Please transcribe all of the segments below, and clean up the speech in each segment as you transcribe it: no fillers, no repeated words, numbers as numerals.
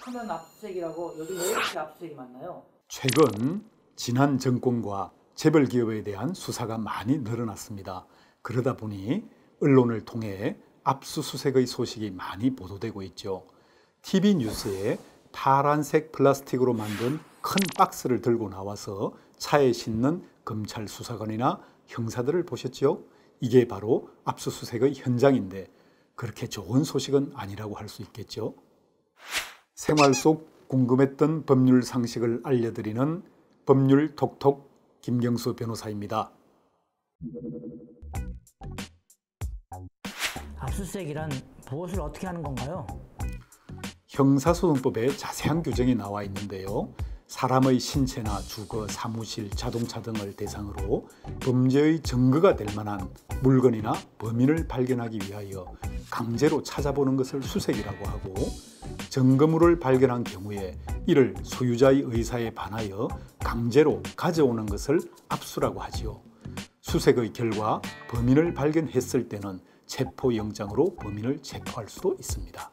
하면 압수수색이라고 요즘 왜 이렇게 압수수색이 많나요? 최근 지난 정권과 재벌기업에 대한 수사가 많이 늘어났습니다. 그러다 보니 언론을 통해 압수수색의 소식이 많이 보도되고 있죠. TV 뉴스에 파란색 플라스틱으로 만든 큰 박스를 들고 나와서 차에 싣는 검찰 수사관이나 형사들을 보셨죠? 이게 바로 압수수색의 현장인데 그렇게 좋은 소식은 아니라고 할 수 있겠죠. 생활 속 궁금했던 법률 상식을 알려드리는 법률 톡톡 김경수 변호사입니다. 압수수색이란 무엇을 어떻게 하는 건가요? 형사소송법에 자세한 규정이 나와 있는데요. 사람의 신체나 주거, 사무실, 자동차 등을 대상으로 범죄의 증거가 될 만한 물건이나 범인을 발견하기 위하여 강제로 찾아보는 것을 수색이라고 하고, 증거물을 발견한 경우에 이를 소유자의 의사에 반하여 강제로 가져오는 것을 압수라고 하지요. 수색의 결과 범인을 발견했을 때는 체포영장으로 범인을 체포할 수도 있습니다.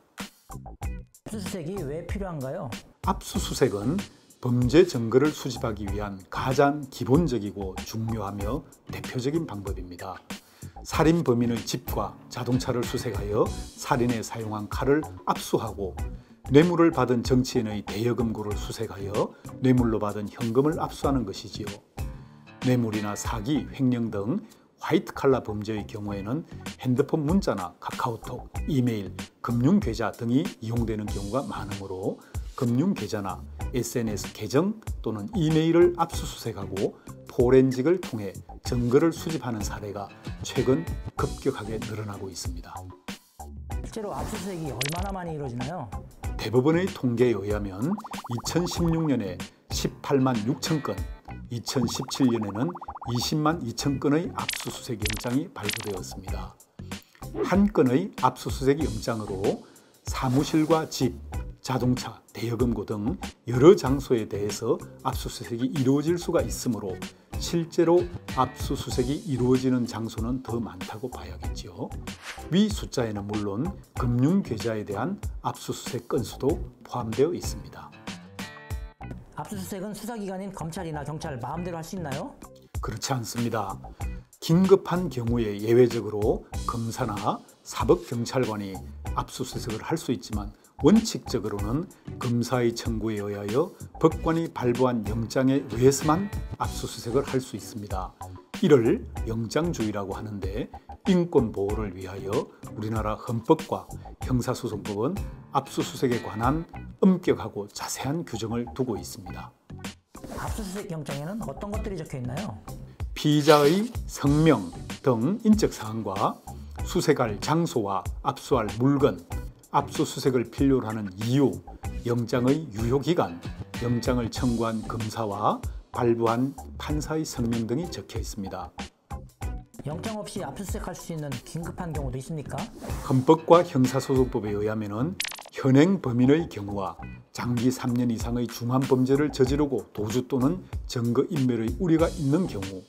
압수수색이 왜 필요한가요? 압수수색은 범죄 증거를 수집하기 위한 가장 기본적이고 중요하며 대표적인 방법입니다. 살인 범인의 집과 자동차를 수색하여 살인에 사용한 칼을 압수하고, 뇌물을 받은 정치인의 대여금고를 수색하여 뇌물로 받은 현금을 압수하는 것이지요. 뇌물이나 사기, 횡령 등 화이트칼라 범죄의 경우에는 핸드폰 문자나 카카오톡, 이메일, 금융계좌 등이 이용되는 경우가 많으므로 금융계좌나 SNS 계정 또는 이메일을 압수수색하고 포렌식을 통해 증거를 수집하는 사례가 최근 급격하게 늘어나고 있습니다. 실제로 압수수색이 얼마나 많이 이루어지나요? 대법원의 통계에 의하면 2016년에 18만 6천 건, 2017년에는 20만 2천 건의 압수수색 영장이 발부되었습니다. 한 건의 압수수색 영장으로 사무실과 집, 자동차, 대여금고 등 여러 장소에 대해서 압수수색이 이루어질 수가 있으므로 실제로 압수수색이 이루어지는 장소는 더 많다고 봐야겠죠. 위 숫자에는 물론 금융계좌에 대한 압수수색 건수도 포함되어 있습니다. 압수수색은 수사기관인 검찰이나 경찰 마음대로 할 수 있나요? 그렇지 않습니다. 긴급한 경우에 예외적으로 검사나 사법경찰관이 압수수색을 할 수 있지만 원칙적으로는 검사의 청구에 의하여 법관이 발부한 영장에 의해서만 압수수색을 할 수 있습니다. 이를 영장주의라고 하는데, 인권 보호를 위하여 우리나라 헌법과 형사소송법은 압수수색에 관한 엄격하고 자세한 규정을 두고 있습니다. 압수수색 영장에는 어떤 것들이 적혀 있나요? 피의자의 성명 등 인적 사항과 수색할 장소와 압수할 물건, 압수수색을 필요로 하는 이유, 영장의 유효기간, 영장을 청구한 검사와 발부한 판사의 성명 등이 적혀 있습니다. 영장 없이 압수수색할 수 있는 긴급한 경우도 있습니까? 헌법과 형사소송법에 의하면 현행 범인의 경우와 장기 3년 이상의 중한 범죄를 저지르고 도주 또는 증거인멸의 우려가 있는 경우,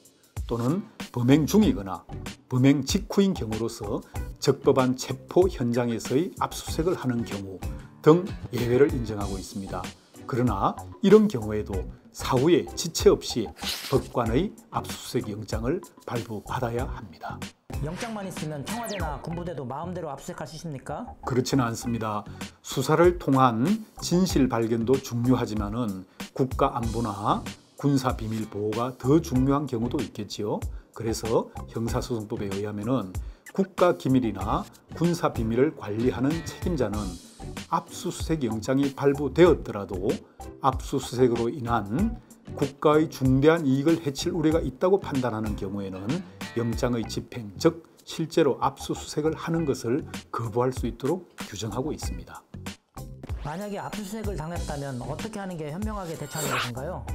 또는 범행 중이거나 범행 직후인 경우로서 적법한 체포 현장에서의 압수수색을 하는 경우 등 예외를 인정하고 있습니다. 그러나 이런 경우에도 사후에 지체 없이 법관의 압수수색 영장을 발부받아야 합니다. 영장만 있으면 청와대나 군부대도 마음대로 압수수색할 수 있습니까? 그렇지는 않습니다. 수사를 통한 진실 발견도 중요하지만은 국가 안보나 군사 비밀 보호가 더 중요한 경우도 있겠지요. 그래서 형사소송법에 의하면은 국가 기밀이나 군사 비밀을 관리하는 책임자는 압수수색 영장이 발부되었더라도 압수수색으로 인한 국가의 중대한 이익을 해칠 우려가 있다고 판단하는 경우에는 영장의 집행, 즉 실제로 압수수색을 하는 것을 거부할 수 있도록 규정하고 있습니다. 만약에 압수수색을 당했다면 어떻게 하는 게 현명하게 대처하는 것인가요?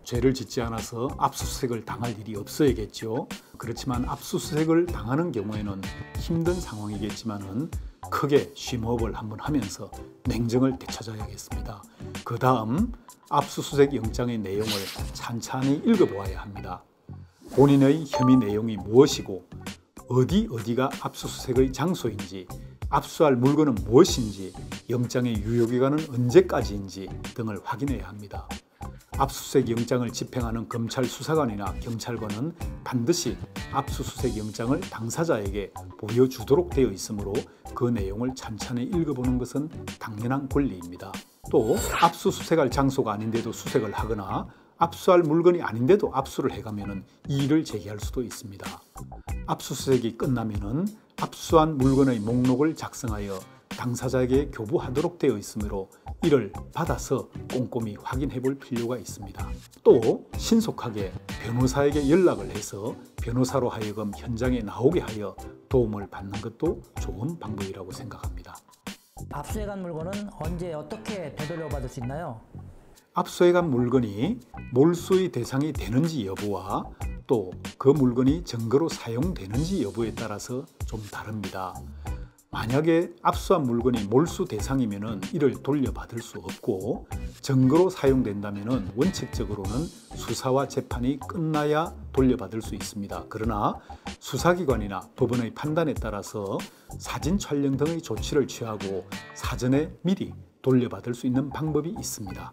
죄를 짓지 않아서 압수수색을 당할 일이 없어야겠죠. 그렇지만 압수수색을 당하는 경우에는 힘든 상황이겠지만은 크게 심호흡을 한번 하면서 냉정을 되찾아야겠습니다. 그 다음 압수수색 영장의 내용을 찬찬히 읽어보아야 합니다. 본인의 혐의 내용이 무엇이고 어디가 압수수색의 장소인지, 압수할 물건은 무엇인지, 영장의 유효기간은 언제까지인지 등을 확인해야 합니다. 압수수색 영장을 집행하는 검찰 수사관이나 경찰관은 반드시 압수수색 영장을 당사자에게 보여주도록 되어 있으므로 그 내용을 찬찬히 읽어보는 것은 당연한 권리입니다. 또 압수수색할 장소가 아닌데도 수색을 하거나 압수할 물건이 아닌데도 압수를 해가면 이의를 제기할 수도 있습니다. 압수수색이 끝나면 압수한 물건의 목록을 작성하여 당사자에게 교부하도록 되어 있으므로 이를 받아서 꼼꼼히 확인해 볼 필요가 있습니다. 또 신속하게 변호사에게 연락을 해서 변호사로 하여금 현장에 나오게 하여 도움을 받는 것도 좋은 방법이라고 생각합니다. 압수해간 물건은 언제 어떻게 되돌려 받을 수 있나요? 압수해간 물건이 몰수의 대상이 되는지 여부와 또 그 물건이 증거로 사용되는지 여부에 따라서 좀 다릅니다. 만약에 압수한 물건이 몰수 대상이면 이를 돌려받을 수 없고 증거로 사용된다면 원칙적으로는 수사와 재판이 끝나야 돌려받을 수 있습니다. 그러나 수사기관이나 법원의 판단에 따라서 사진 촬영 등의 조치를 취하고 사전에 미리 돌려받을 수 있는 방법이 있습니다.